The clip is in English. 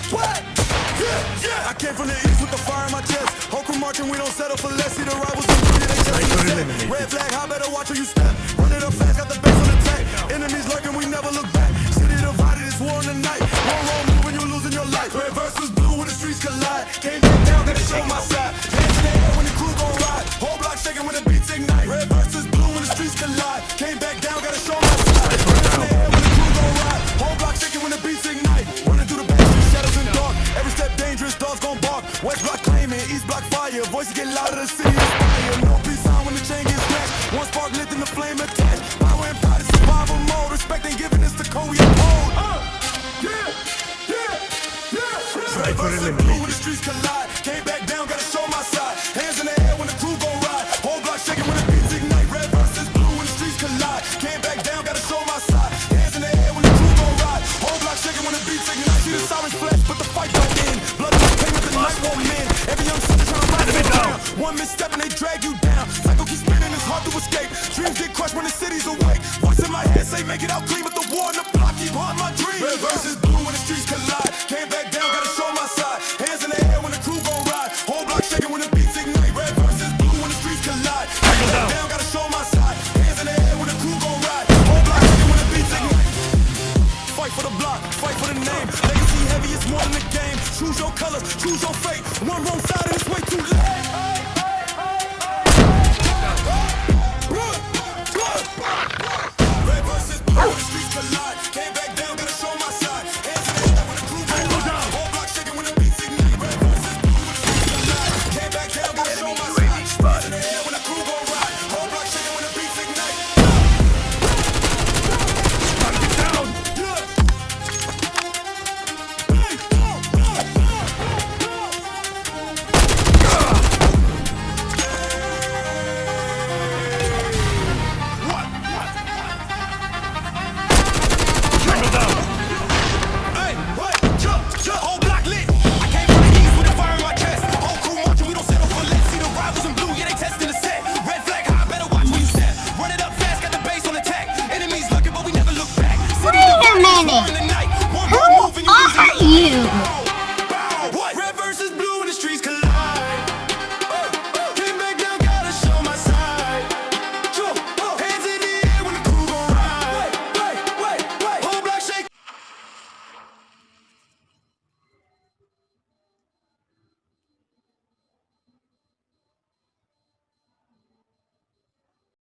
What? Yeah. I came from the east with the fire in my chest. Whole crew marching, we don't settle for less. See the rivals in front of they just red flag, how better watch where you step. Run it up fast, got the base on attack. Enemies lurking, we never look back. City divided, it's war in the night. One wrong move and you losing your life. Red versus blue when the streets collide. Came back down, gotta show my side. Hands in the air when the crew gon' ride. Whole block shaking when the beats ignite. Red versus blue when the streets collide. Came back down, gotta show my side. Hands in the air when the crew gon' ride. Whole block shaking when the beats ignite. Running through the back streets, shadows and dark. Every step dangerous, dogs gon' bark. West block claiming, east block fire. Voices get louder, the city is fire. No peace sign when the chain gets snatched. One spark lit in the flame attached. Power and pride is survival mode. Respect and giving is the code we uphold. Red versus blue when the streets collide. Came back down, gotta show my side. Hands in the air when the crew gon' ride. Whole block shaking when the beats ignite. Red versus blue when the streets collide. Came back down, gotta show my side. Hands in the air when the crew gon' ride. Whole block shaking when the beats ignite. See the sirens flash, but the fight don't end. Blood is payment, the night won't mend. Every young son tryna ride it down. One misstep and they drag you down. Cycle keeps spinning, it's hard to escape. Dreams get crushed when the city's awake. Voice in my head say make it out clean, but the war and the block keep haunting my dreams. Red versus blue when the streets collide. Came back down, gotta show my side. Hands in the air when the crew gon' ride. Whole block shaking when the beats ignite. Red versus blue when the streets collide. Came back down, gotta show my side. Hands in the air when the crew gon' ride. Whole block shaking when the beats ignite. Fight for the block, fight for the name. Legacy heavy, it's more than a game. Choose your colors, choose your fate. One wrong side and it's way too late.